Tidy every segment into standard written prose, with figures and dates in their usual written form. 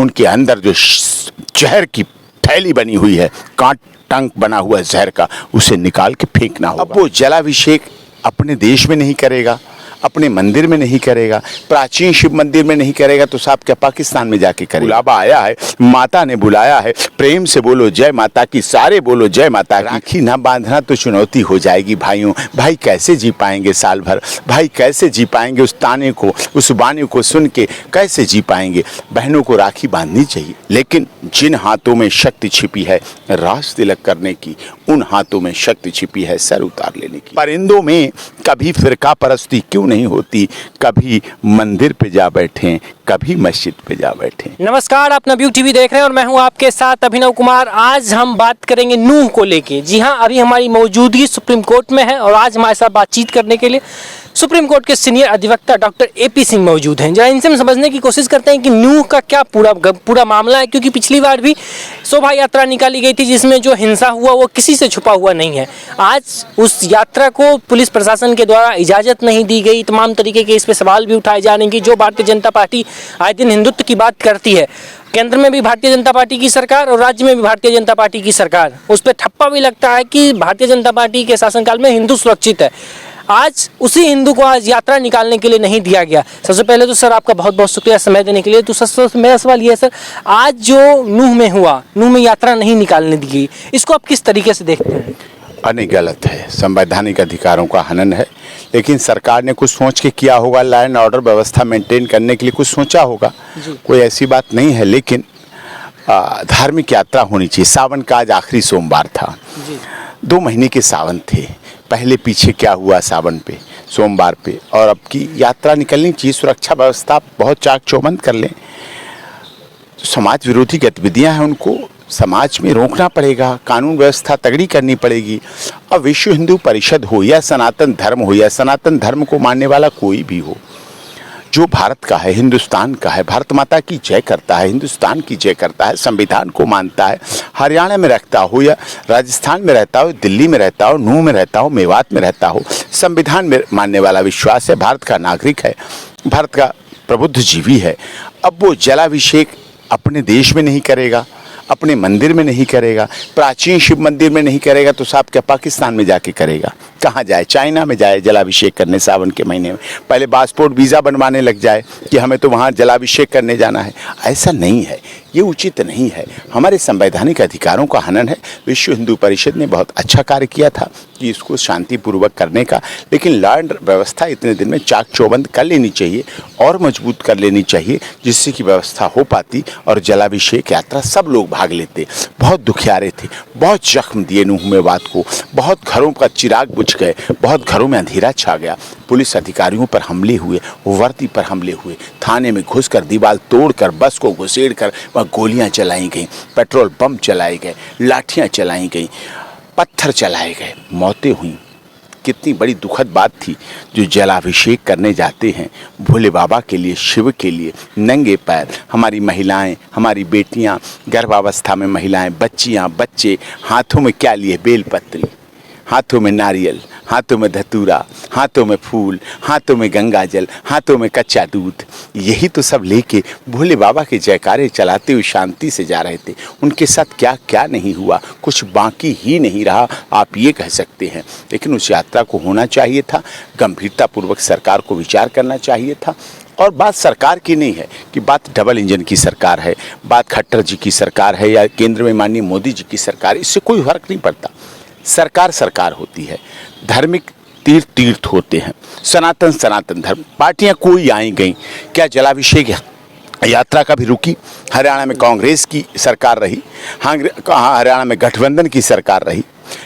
उनके अंदर जो जहर की थैली बनी हुई है, कांट टंक बना हुआ जहर का, उसे निकाल के फेंकना होगा। अब वो जलाभिषेक अपने देश में नहीं करेगा, अपने मंदिर में नहीं करेगा, प्राचीन शिव मंदिर में नहीं करेगा, तो साहब क्या पाकिस्तान में जाके करेगा? बुलावा आया है, माता ने बुलाया है, प्रेम से बोलो जय माता की, सारे बोलो जय माता की। राखी ना बांधना तो चुनौती हो जाएगी भाइयों। भाई कैसे जी पाएंगे साल भर? भाई कैसे जी पाएंगे? उस ताने को, उस बाने को सुन के कैसे जी पाएंगे? बहनों को राखी बांधनी चाहिए, लेकिन जिन हाथों में शक्ति छिपी है रास तिलक करने की, उन हाथों में शक्ति छिपी है सर उतार लेने की। परिंदों में कभी फिरका परस्ती क्यों नहीं होती? कभी मंदिर पे जा बैठे, कभी मस्जिद पे जा बैठे। नमस्कार, आप नवयुग टीवी देख रहे हैं और मैं हूं आपके साथ अभिनव कुमार। आज हम बात करेंगे नूह को लेके। जी हां, अभी हमारी मौजूदगी सुप्रीम कोर्ट में है और आज हमारे साथ बातचीत करने के लिए सुप्रीम कोर्ट के सीनियर अधिवक्ता डॉक्टर एपी सिंह मौजूद हैं। जरा इनसे हम समझने की कोशिश करते हैं कि नूह का क्या पूरा मामला है, क्योंकि पिछली बार भी शोभा यात्रा निकाली गई थी जिसमें जो हिंसा हुआ वो किसी से छुपा हुआ नहीं है। आज उस यात्रा को पुलिस प्रशासन के द्वारा इजाज़त नहीं दी गई, तमाम तरीके के इस पर सवाल भी उठाए जाने की। जो भारतीय जनता पार्टी आए दिन हिंदुत्व की बात करती है, केंद्र में भी भारतीय जनता पार्टी की सरकार और राज्य में भी भारतीय जनता पार्टी की सरकार, उस पर ठप्पा भी लगता है कि भारतीय जनता पार्टी के शासनकाल में हिंदू सुरक्षित है। आज उसी हिंदू को आज यात्रा निकालने के लिए नहीं दिया गया। सबसे पहले तो सर आपका बहुत बहुत शुक्रिया समय देने के लिए। तो सर मेरा सवाल ये है सर, आज जो नूह में हुआ, नूह में यात्रा नहीं निकालने दी गई, इसको आप किस तरीके से देखते हैं? नहीं, गलत है, संवैधानिक अधिकारों का हनन है। लेकिन सरकार ने कुछ सोच के किया होगा, लॉ एंड ऑर्डर व्यवस्था मेंटेन करने के लिए कुछ सोचा होगा, कोई ऐसी बात नहीं है। लेकिन धार्मिक यात्रा होनी चाहिए। सावन का आज आखिरी सोमवार था, 2 महीने के सावन थे। पहले पीछे क्या हुआ सावन पे, सोमवार पे, और अब की यात्रा निकलनी चाहिए। सुरक्षा व्यवस्था बहुत चाक चौबंद कर लें। तो समाज विरोधी गतिविधियां हैं, उनको समाज में रोकना पड़ेगा, कानून व्यवस्था तगड़ी करनी पड़ेगी। अब विश्व हिंदू परिषद हो या सनातन धर्म हो, या सनातन धर्म को मानने वाला कोई भी हो, जो भारत का है, हिंदुस्तान का है, भारत माता की जय करता है, हिंदुस्तान की जय करता है, संविधान को मानता है, हरियाणा में रहता हो या राजस्थान में रहता हो, दिल्ली में रहता हो, नूह में रहता हो, मेवात में रहता हो, संविधान में मानने वाला विश्वास है, भारत का नागरिक है, भारत का प्रबुद्ध जीवी है। अब वो जलाभिषेक अपने देश में नहीं करेगा, अपने मंदिर में नहीं करेगा, प्राचीन शिव मंदिर में नहीं करेगा, तो साहब क्या पाकिस्तान में जाके करेगा? कहाँ जाए? चाइना में जाए जलाभिषेक करने सावन के महीने में? पहले पासपोर्ट वीज़ा बनवाने लग जाए कि हमें तो वहाँ जलाभिषेक करने जाना है। ऐसा नहीं है, ये उचित नहीं है। हमारे संवैधानिक अधिकारों का हनन है। विश्व हिंदू परिषद ने बहुत अच्छा कार्य किया था कि इसको शांतिपूर्वक करने का, लेकिन लॉ एंड व्यवस्था इतने दिन में चाक चौबंद कर लेनी चाहिए और मजबूत कर लेनी चाहिए, जिससे कि व्यवस्था हो पाती और जलाभिषेक यात्रा सब लोग भाग लेते। बहुत दुखियारे थे, बहुत जख्म दिए नूह में बात को, बहुत घरों का चिराग बुझ गए, बहुत घरों में अंधेरा छा गया। पुलिस अधिकारियों पर हमले हुए, वर्दी पर हमले हुए, थाने में घुसकर दीवार तोड़कर बस को घुसेड़कर वहाँ गोलियां चलाई गईं, पेट्रोल पंप चलाए गए, लाठियां चलाई गईं, पत्थर चलाए गए, मौतें हुईं। कितनी बड़ी दुखद बात थी। जो जलाभिषेक करने जाते हैं भोले बाबा के लिए, शिव के लिए, नंगे पैर हमारी महिलाएं, हमारी बेटियां, गर्भावस्था में महिलाएं, बच्चियां, बच्चे, हाथों में क्या लिए? बेलपत्री, हाथों में नारियल, हाथों में धतूरा, हाथों में फूल, हाथों में गंगा जल, हाथों में कच्चा दूध, यही तो सब लेके भोले बाबा के जयकारे चलाते हुए शांति से जा रहे थे। उनके साथ क्या क्या नहीं हुआ, कुछ बाकी ही नहीं रहा, आप ये कह सकते हैं। लेकिन उस यात्रा को होना चाहिए था, गंभीरतापूर्वक सरकार को विचार करना चाहिए था। और बात सरकार की नहीं है कि बात डबल इंजन की सरकार है, बात खट्टर जी की सरकार है या केंद्र में माननीय मोदी जी की सरकार, इससे कोई फर्क नहीं पड़ता। सरकार सरकार होती है, धार्मिक तीर्थ तीर्थ होते हैं, सनातन सनातन धर्म। पार्टियां कोई आई गई, क्या जलाभिषेक यात्रा का भी रुकी? हरियाणा में कांग्रेस की सरकार रही, हरियाणा में गठबंधन की सरकार रही,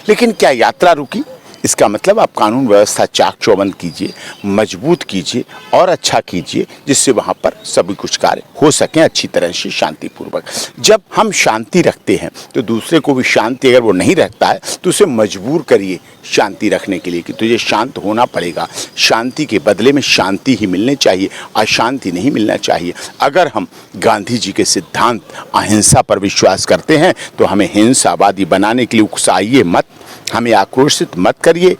लेकिन क्या यात्रा रुकी? इसका मतलब आप कानून व्यवस्था चाक चौबंद कीजिए, मजबूत कीजिए और अच्छा कीजिए, जिससे वहाँ पर सभी कुछ कार्य हो सकें अच्छी तरह से शांतिपूर्वक। जब हम शांति रखते हैं तो दूसरे को भी शांति, अगर वो नहीं रखता है तो उसे मजबूर करिए शांति रखने के लिए कि तुझे शांत होना पड़ेगा। शांति के बदले में शांति ही मिलनी चाहिए, अशांति नहीं मिलना चाहिए। अगर हम गांधी जी के सिद्धांत अहिंसा पर विश्वास करते हैं तो हमें हिंसावादी बनाने के लिए उकसाइए मत, हमें आक्रोशित मत करिए,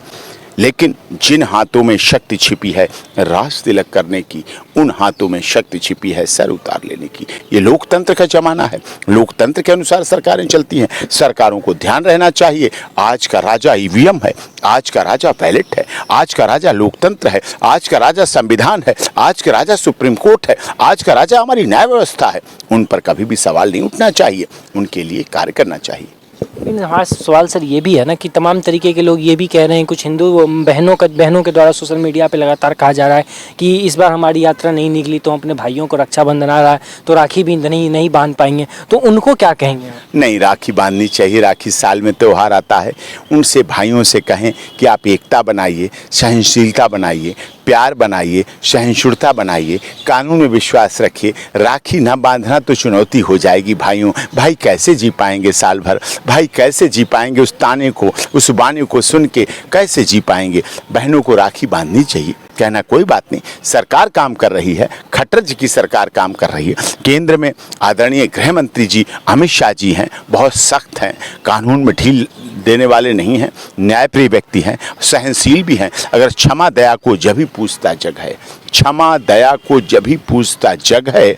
लेकिन जिन हाथों में शक्ति छिपी है राज तिलक करने की, उन हाथों में शक्ति छिपी है सर उतार लेने की। ये लोकतंत्र का जमाना है, लोकतंत्र के अनुसार सरकारें चलती हैं। सरकारों को ध्यान रहना चाहिए, आज का राजा ईवीएम है, आज का राजा बैलेट है, आज का राजा लोकतंत्र है, आज का राजा संविधान है, आज का राजा सुप्रीम कोर्ट है, आज का राजा हमारी न्याय व्यवस्था है। उन पर कभी भी सवाल नहीं उठना चाहिए, उनके लिए कार्य करना चाहिए। लेकिन हमारा सवाल सर ये भी है ना कि तमाम तरीके के लोग ये भी कह रहे हैं, कुछ हिंदू बहनों के द्वारा सोशल मीडिया पे लगातार कहा जा रहा है कि इस बार हमारी यात्रा नहीं निकली तो हम अपने भाइयों को रक्षाबंधन आ रहा है तो राखी भी नहीं बांध पाएंगे, तो उनको क्या कहेंगे? नहीं, राखी बांधनी चाहिए। राखी साल में त्यौहार आता है, उनसे भाइयों से कहें कि आप एकता बनाइए, सहनशीलता बनाइए, प्यार बनाइए, सहिष्णुता बनाइए, कानून में विश्वास रखिए। राखी ना बांधना तो चुनौती हो जाएगी भाइयों। भाई कैसे जी पाएंगे साल भर, भाई कैसे जी पाएंगे उस ताने को, उस बाने को सुन के कैसे जी पाएंगे। बहनों को राखी बांधनी चाहिए, कहना कोई बात नहीं। सरकार काम कर रही है, खट्टर जी की सरकार काम कर रही है। केंद्र में आदरणीय गृह मंत्री जी अमित शाह जी हैं, बहुत सख्त हैं, कानून में ढील देने वाले नहीं हैं, न्यायप्रिय व्यक्ति हैं, सहनशील भी हैं। अगर क्षमा दया को जब भी पूछता जग है, क्षमा दया को जब भी पूछता जग है,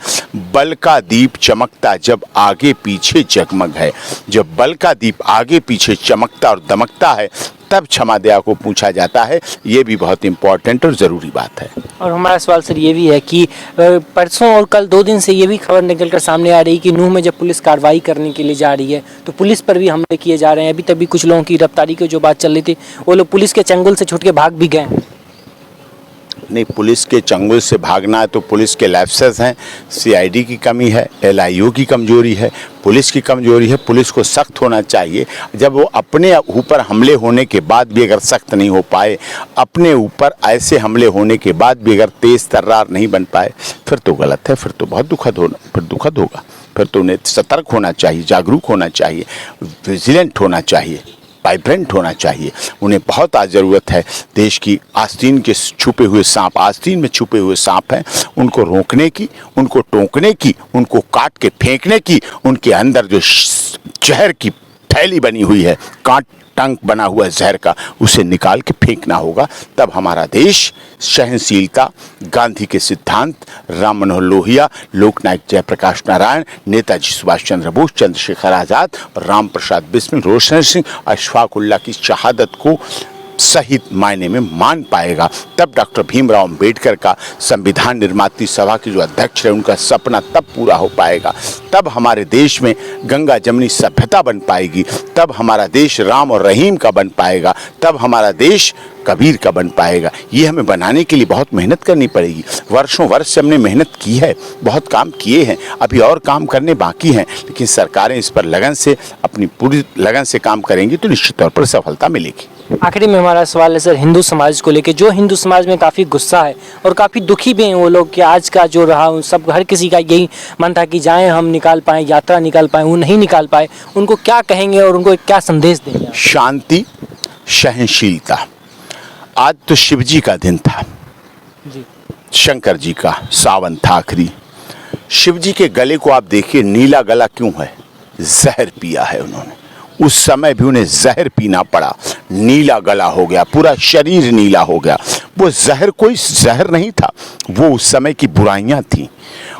बल का दीप चमकता जब आगे पीछे जगमग है। जब बल का दीप आगे पीछे चमकता और दमकता है तब क्षमा दया को पूछा जाता है। ये भी बहुत इंपॉर्टेंट और ज़रूरी बात है। और हमारा सवाल सर ये भी है कि परसों और कल 2 दिन से ये भी खबर निकलकर सामने आ रही कि नूह में जब पुलिस कार्रवाई करने के लिए जा रही है तो पुलिस पर भी हमले किए जा रहे हैं। अभी तक भी कुछ लोगों की गिरफ्तारी की जो बात चल रही थी, वो लोग पुलिस के चंगुल से छूट के भाग भी गए। नहीं, पुलिस के चंगुल से भागना है तो पुलिस के लैप्सेस हैं, सीआईडी की कमी है, एलआईओ की कमजोरी है, पुलिस की कमजोरी है। पुलिस को सख्त होना चाहिए। जब वो अपने ऊपर हमले होने के बाद भी अगर सख्त नहीं हो पाए, अपने ऊपर ऐसे हमले होने के बाद भी अगर तेज तर्रार नहीं बन पाए, फिर तो गलत है, फिर तो बहुत दुखद होगा। फिर तो उन्हें सतर्क होना चाहिए, जागरूक होना चाहिए, विजिलेंट होना चाहिए, वाइब्रेंट होना चाहिए। उन्हें बहुत आज ज़रूरत है। देश की आस्तीन के छुपे हुए सांप, आस्तीन में छुपे हुए सांप हैं, उनको रोकने की, उनको टोकने की, उनको काट के फेंकने की, उनके अंदर जो जहर की थैली बनी हुई है, कांट टंक बना हुआ जहर का, उसे निकाल के फेंकना होगा। तब हमारा देश सहनशीलता, गांधी के सिद्धांत, राम मनोहर लोहिया, लोकनायक जयप्रकाश नारायण, नेताजी सुभाष चंद्र बोस, चंद्रशेखर आज़ाद, राम प्रसाद बिस्मिल, रोशन सिंह, अशफाक उल्लाह की शहादत को सही मायने में मान पाएगा। तब डॉक्टर भीमराव अंबेडकर का संविधान निर्माती सभा के जो अध्यक्ष है, उनका सपना तब पूरा हो पाएगा। तब हमारे देश में गंगा जमनी सभ्यता बन पाएगी। तब हमारा देश राम और रहीम का बन पाएगा। तब हमारा देश कबीर का बन पाएगा। ये हमें बनाने के लिए बहुत मेहनत करनी पड़ेगी। वर्षों वर्ष से हमने मेहनत की है, बहुत काम किए हैं, अभी और काम करने बाकी हैं, लेकिन सरकारें इस पर लगन से, अपनी पूरी लगन से काम करेंगी तो निश्चित तौर पर सफलता मिलेगी। आखिरी में हमारा सवाल है सर हिंदू समाज को लेके, जो हिंदू समाज में काफ़ी गुस्सा है और काफ़ी दुखी भी हैं वो लोग कि आज का जो रहा, सब हर किसी का यही मन था कि जाएं हम निकाल पाएँ, यात्रा निकाल पाएँ, वो नहीं निकाल पाए, उनको क्या कहेंगे और उनको क्या संदेश देंगे? शांति, सहनशीलता। आज तो शिव जी का दिन था जी, शंकर जी का सावन था आखिरी। शिव जी के गले को आप देखिए, नीला गला क्यों है? जहर पिया है उन्होंने, उस समय भी उन्हें जहर पीना पड़ा, नीला गला हो गया, पूरा शरीर नीला हो गया। वो जहर कोई जहर नहीं था, वो उस समय की बुराइयां थीं,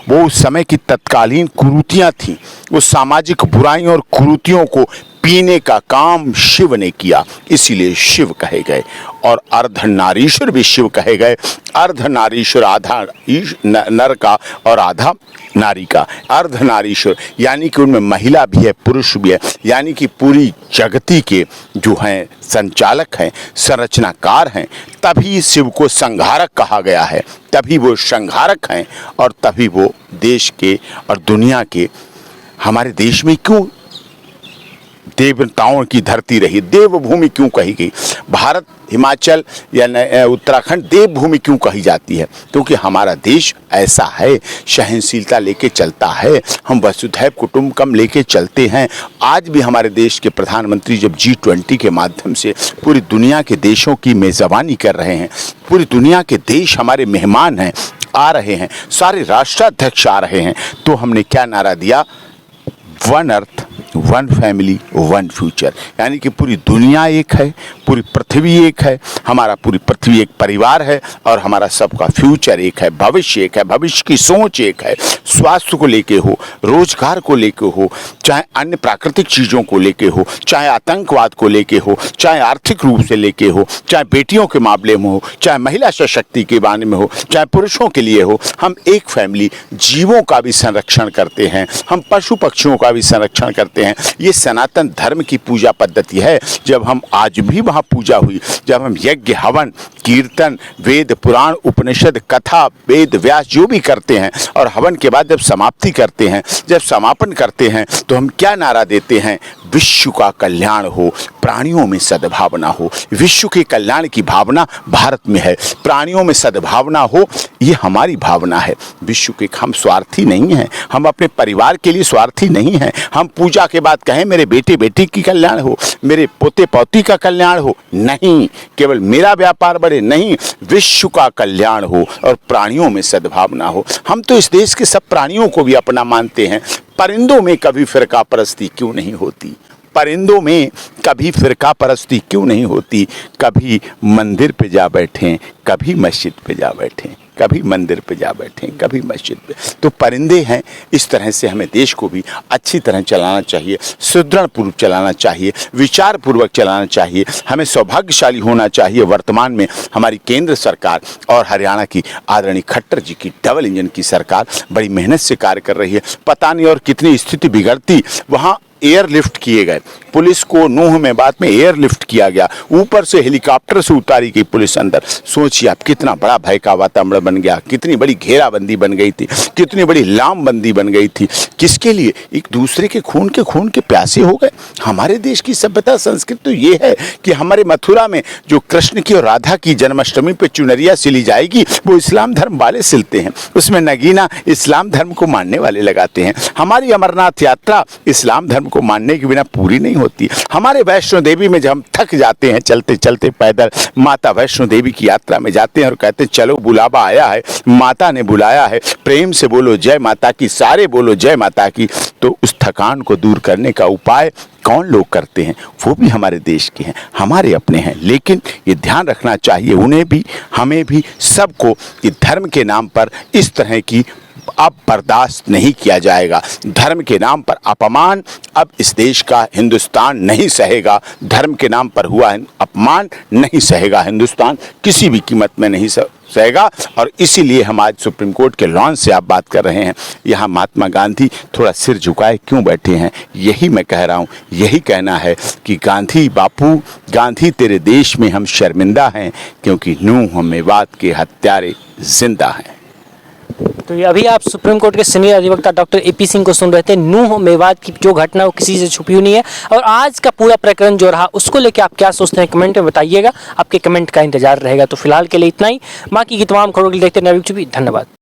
वो उस समय की तत्कालीन कुरीतियां थीं। वो सामाजिक बुराइयों और कुरीतियों को पीने का काम शिव ने किया, इसीलिए शिव कहे गए। और अर्धनारीश्वर भी शिव कहे गए। अर्धनारीश्वर, आधा नर का और आधा नारी का। अर्धनारीश्वर यानी कि उनमें महिला भी है, पुरुष भी है, यानी कि पूरी जगती के जो हैं संचालक हैं, संरचनाकार हैं। तभी शिव को संहारक कहा गया है, तभी वो संहारक हैं और तभी वो देश के और दुनिया के, हमारे देश में क्यों देवताओं की धरती रही, देवभूमि क्यों कही गई? भारत, हिमाचल या उत्तराखंड देवभूमि क्यों कही जाती है? क्योंकि हमारा देश ऐसा है, सहनशीलता लेके चलता है, हम वसुधैव कुटुंबकम लेके चलते हैं। आज भी हमारे देश के प्रधानमंत्री जब G20 के माध्यम से पूरी दुनिया के देशों की मेज़बानी कर रहे हैं, पूरी दुनिया के देश हमारे मेहमान हैं, आ रहे हैं, सारे राष्ट्राध्यक्ष आ रहे हैं, तो हमने क्या नारा दिया? One earth, one family, one future. यानी कि पूरी दुनिया एक है, पूरी पृथ्वी एक है, हमारा पूरी पृथ्वी एक परिवार है और हमारा सबका फ्यूचर एक है, भविष्य एक है, भविष्य की सोच एक है। स्वास्थ्य को लेके हो, रोजगार को लेके हो, चाहे अन्य प्राकृतिक चीज़ों को लेके हो, चाहे आतंकवाद को लेके हो, चाहे आर्थिक रूप से लेके हो, चाहे बेटियों के मामले में हो, चाहे महिला सशक्ति के बारे में हो, चाहे पुरुषों के लिए हो, हम एक फैमिली जीवों का भी संरक्षण करते हैं, हम पशु पक्षियों का भी संरक्षण करते हैं। ये सनातन धर्म की पूजा पद्धति है। जब हम आज भी वहाँ पूजा हुई, जब हम यज्ञ, हवन, कीर्तन, वेद, पुराण, उपनिषद, कथा, वेद व्यास जो भी करते हैं और हवन के बाद जब समाप्ति करते हैं, जब समापन करते हैं, तो हम क्या नारा देते हैं? विश्व का कल्याण हो, प्राणियों में सद्भावना हो। विश्व के कल्याण की भावना भारत में है, प्राणियों में सद्भावना हो, ये हमारी भावना है। विश्व के हम स्वार्थी नहीं हैं, हम अपने परिवार के लिए स्वार्थी नहीं हैं। हम पूजा के बाद कहें मेरे बेटे बेटी की कल्याण हो, मेरे पोते पोती का कल्याण हो, नहीं, केवल मेरा व्यापार बढ़े, नहीं, विश्व का कल्याण हो और प्राणियों में सद्भावना हो। हम तो इस देश के सब प्राणियों को भी अपना मानते हैं। परिंदों में कभी फिरका परस्ती क्यों नहीं होती? परिंदों में कभी फिरका परस्ती क्यों नहीं होती? कभी मंदिर पे जा बैठें, कभी मस्जिद पे जा बैठें, कभी मंदिर पे जा बैठें, कभी मस्जिद पे। तो परिंदे हैं। इस तरह से हमें देश को भी अच्छी तरह चलाना चाहिए, सुदृढ़ पूर्वक चलाना चाहिए, विचार पूर्वक चलाना चाहिए। हमें सौभाग्यशाली होना चाहिए। वर्तमान में हमारी केंद्र सरकार और हरियाणा की आदरणीय खट्टर जी की डबल इंजन की सरकार बड़ी मेहनत से कार्य कर रही है। पता नहीं और कितनी स्थिति बिगड़ती, वहाँ एयरलिफ्ट किए गए, पुलिस को नूह में बाद में एयरलिफ्ट किया गया, ऊपर से हेलीकॉप्टर से उतारी गई पुलिस अंदर। सोचिए आप, कितना बड़ा भय का वातावरण बन गया, कितनी बड़ी घेराबंदी बन गई थी, कितनी बड़ी लामबंदी बन गई थी। किसके लिए? एक दूसरे के खून के प्यासे हो गए। हमारे देश की सभ्यता संस्कृति तो ये है कि हमारे मथुरा में जो कृष्ण की और राधा की जन्माष्टमी पे चुनरिया सिली जाएगी, वो इस्लाम धर्म वाले सिलते हैं, उसमें नगीना इस्लाम धर्म को मानने वाले लगाते हैं। हमारी अमरनाथ यात्रा इस्लाम धर्म को मानने के बिना पूरी नहीं होती। हमारे वैष्णो देवी में जब हम थक जाते हैं चलते चलते पैदल, माता वैष्णो देवी की यात्रा में जाते हैं और कहते हैं चलो बुलावा आया है, माता ने बुलाया है, प्रेम से बोलो जय माता की, सारे बोलो जय माता की। तो उस थकान को दूर करने का उपाय कौन लोग करते हैं? वो भी हमारे देश के हैं, हमारे अपने हैं। लेकिन ये ध्यान रखना चाहिए, उन्हें भी, हमें भी, सबको, कि धर्म के नाम पर इस तरह की अब बर्दाश्त नहीं किया जाएगा। धर्म के नाम पर अपमान अब इस देश का हिंदुस्तान नहीं सहेगा। धर्म के नाम पर हुआ अपमान नहीं सहेगा हिंदुस्तान, किसी भी कीमत में नहीं सहेगा। और इसीलिए हम आज सुप्रीम कोर्ट के लॉन से आप बात कर रहे हैं। यहाँ महात्मा गांधी थोड़ा सिर झुकाए क्यों बैठे हैं? यही मैं कह रहा हूँ, यही कहना है कि गांधी बापू, गांधी तेरे देश में हम शर्मिंदा हैं, क्योंकि नूह मेवात के हत्यारे जिंदा हैं। तो ये अभी आप सुप्रीम कोर्ट के सीनियर अधिवक्ता डॉक्टर एपी सिंह को सुन रहे थे। नूह मेवात की जो घटना वो किसी से छुपी हुई नहीं है। और आज का पूरा प्रकरण जो रहा उसको लेकर आप क्या सोचते हैं कमेंट में बताइएगा। आपके कमेंट का इंतजार रहेगा। तो फिलहाल के लिए इतना ही। बाकी की तमाम खबरों के लिए देखते हैं नवी टीवी। धन्यवाद।